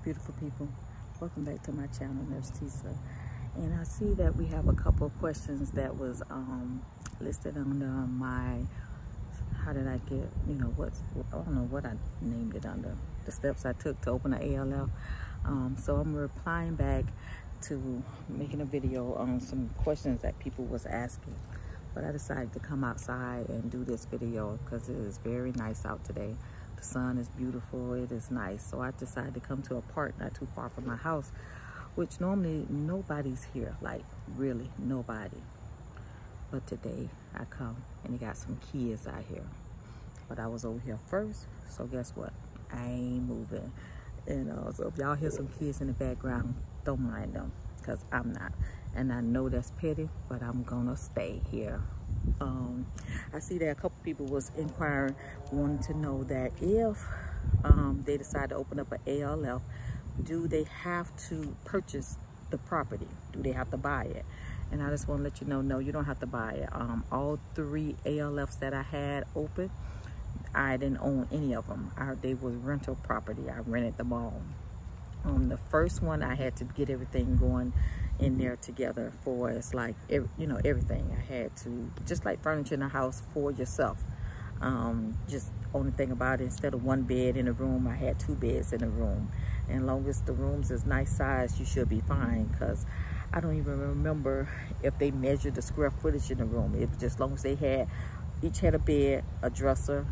beautiful people. Welcome back to my channel, Nurse Tisa. And I see that we have a couple of questions that was listed under my, how did I get, I don't know what I named it under, the steps I took to open an ALF. So I'm replying back to making a video on some questions that people was asking. But I decided to come outside and do this video because it is very nice out today. The sun is beautiful, it is nice. So I decided to come to a park not too far from my house, which normally nobody's here, like really nobody. But today I come and they got some kids out here. But I was over here first, so guess what? I ain't moving. So if y'all hear some kids in the background, don't mind them, because I'm not. And I know that's petty, but I'm gonna stay here. I see that a couple people was inquiring, wanting to know that if they decide to open up an ALF, do they have to purchase the property? Do they have to buy it? And I just want to let you know, no, you don't have to buy it. All 3 ALFs that I had open, I didn't own any of them. They was rental property. I rented them all. The first one, I had to get everything going in there together for, it's like, everything. I had to, just like furniture in a house for yourself. Just only thing about it, instead of 1 bed in a room, I had 2 beds in a room. And long as the rooms is nice size, you should be fine, because I don't even remember if they measured the square footage in the room. It was just as long as they had, each had a bed, a dresser,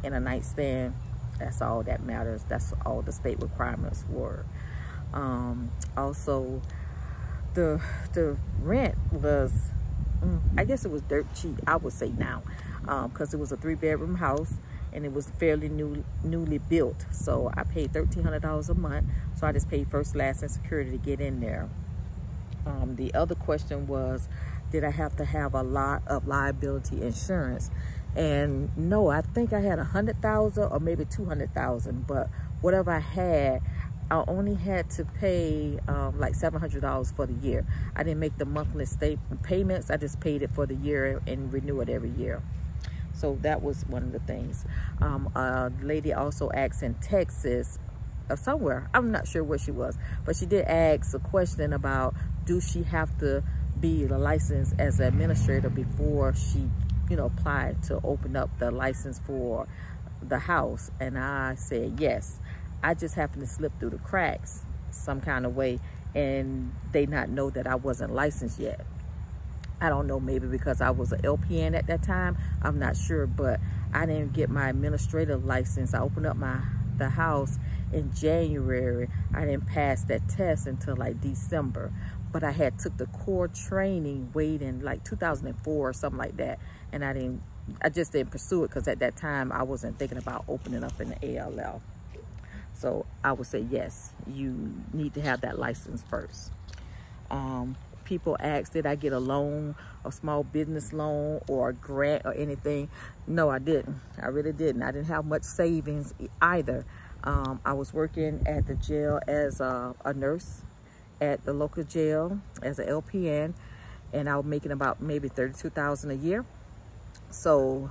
and a nightstand. That's all that matters. That's all the state requirements were. Also, the rent was, I guess it was dirt cheap, I would say now, because it was a 3-bedroom house and it was fairly newly built. So I paid $1,300 a month. So I just paid first, last, and security to get in there. The other question was, did I have to have a lot of liability insurance? And no, I think I had 100,000 or maybe 200,000, but whatever I had, I only had to pay like $700 for the year. I didn't make the monthly payments. I just paid it for the year and renew it every year. So that was one of the things. A lady also asked in Texas, somewhere, I'm not sure where she was, but she did ask a question about, do she have to be licensed as an administrator before she apply to open up the license for the house? And I said yes. I just happened to slip through the cracks some kind of way, and they not know that I wasn't licensed yet. I don't know, maybe because I was an LPN at that time, I'm not sure, but I didn't get my administrative license. I opened up the house in January. I didn't pass that test until like December, but I had took the core training way in like 2004 or something like that, and I just didn't pursue it because at that time I wasn't thinking about opening up an ALF. So I would say yes, you need to have that license first. People ask, did I get a loan, a small business loan or a grant or anything? No, I didn't. I really didn't. I didn't have much savings either. I was working at the jail as a nurse at the local jail as an LPN, and I was making about maybe $32,000 a year. So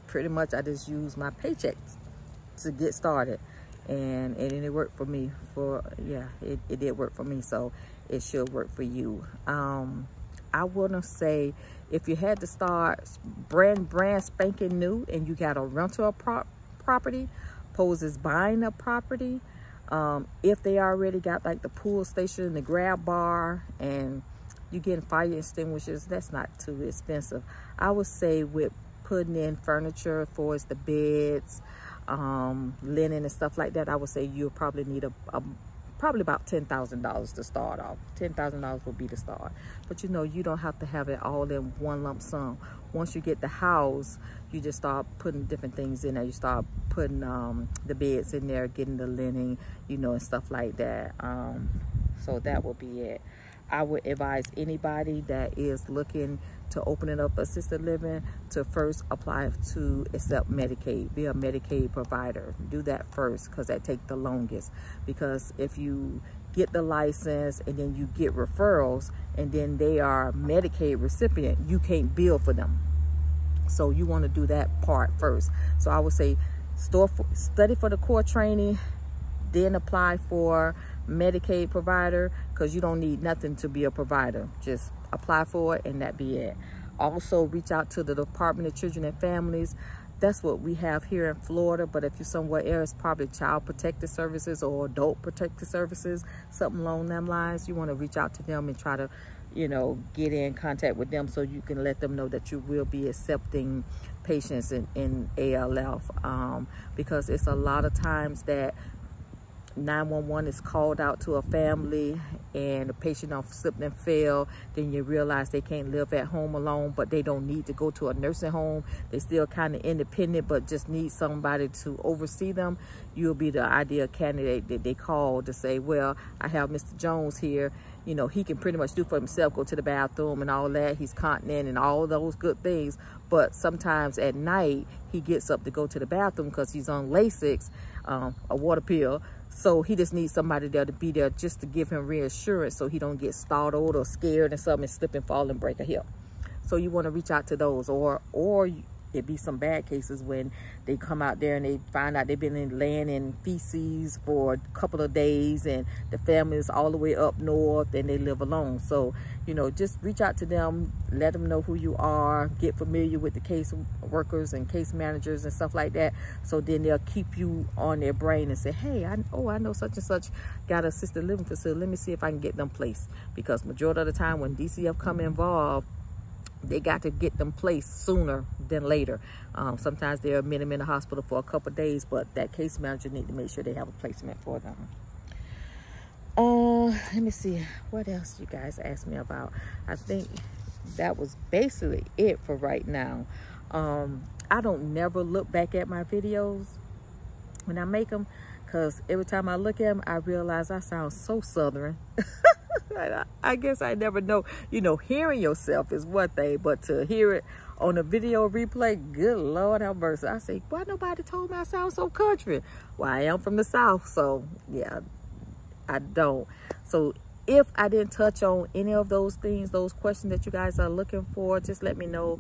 pretty much I just used my paychecks to get started, and it worked for me. It did work for me, so it should work for you. I wouldn't say, if you had to start brand spanking new and you got a rental property poses buying a property, if they already got like the pool station, the grab bar, and you getting fire extinguishers, that's not too expensive. I would say with putting in furniture for the beds, linen and stuff like that, I would say you'll probably need probably about $10,000 to start off. $10,000 would be the start. But you don't have to have it all in one lump sum. Once you get the house, you just start putting different things in there. You start putting the beds in there, getting the linen, and stuff like that. So that would be it. I would advise anybody that is looking to opening up assisted living to first apply to accept Medicaid, be a Medicaid provider. Do that first, because that takes the longest. Because if you get the license and then you get referrals and then they are Medicaid recipient, you can't bill for them. So you want to do that part first. So I would say study for the core training, then apply for Medicaid provider, because you don't need nothing to be a provider. Just apply for it and that be it. Also reach out to the Department of Children and Families. That's what we have here in Florida, but if you're somewhere else, probably Child Protective Services or Adult Protective Services, something along them lines. You want to reach out to them and try to, you know, get in contact with them so you can let them know that you will be accepting patients in ALF, because it's a lot of times that 911 is called out to a family and the patient slipped and fell. Then you realize they can't live at home alone, but they don't need to go to a nursing home. They still kind of independent, but just need somebody to oversee them. You'll be the ideal candidate that they call to say, well, I have Mr. Jones here. You know, he can pretty much do for himself, go to the bathroom and all that. He's continent and all those good things. But sometimes at night, he gets up to go to the bathroom because he's on Lasix, a water pill. So he just needs somebody there to be there just to give him reassurance so he don't get startled or scared and something and slip and fall and break a hip. So you want to reach out to those, or it'd be some bad cases when they come out there and they find out they've been laying in feces for a couple of days and the family is all the way up north and they live alone. So, you know, just reach out to them, let them know who you are, get familiar with the case workers and case managers and stuff like that. So then they'll keep you on their brain and say, hey, I know such and such got an assisted living facility. Let me see if I can get them placed. Because majority of the time when DCF come involved, they got to get them placed sooner than later. Sometimes they're admitted them in the hospital for a couple of days, but that case manager need to make sure they have a placement for them. Let me see, what else you guys asked me about? I think that was basically it for right now. I don't never look back at my videos when I make them, because every time I look at them, I realize I sound so Southern. I guess I never know, you know, hearing yourself is one thing, but to hear it on a video replay, good Lord have mercy. I say, why nobody told me I sound so country? Well, I am from the South, so yeah, I don't. So if I didn't touch on any of those things, those questions that you guys are looking for, just let me know.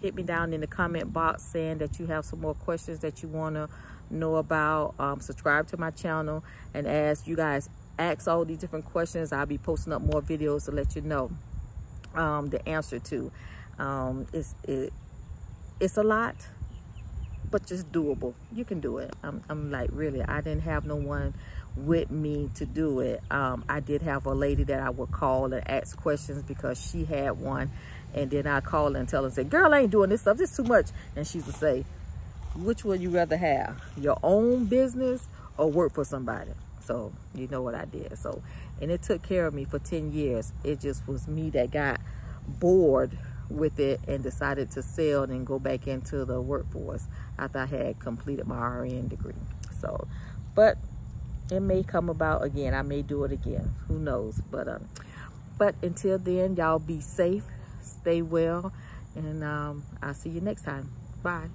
Hit me down in the comment box saying that you have some more questions that you want to know about. Subscribe to my channel, and as you guys ask all these different questions, I'll be posting up more videos to let you know the answer to. It's a lot, but just doable. You can do it. I'm like, really, I didn't have no one with me to do it. I did have a lady that I would call and ask questions because she had one, and then I call her and tell her and say, girl, I ain't doing this stuff, this is too much. And she would say, which one you rather have, your own business or work for somebody? So you know what I did. So, and it took care of me for 10 years. It just was me that got bored with it and decided to sell and go back into the workforce after I had completed my RN degree. So, but it may come about again. I may do it again. Who knows? But until then, y'all be safe, stay well, and I'll see you next time. Bye.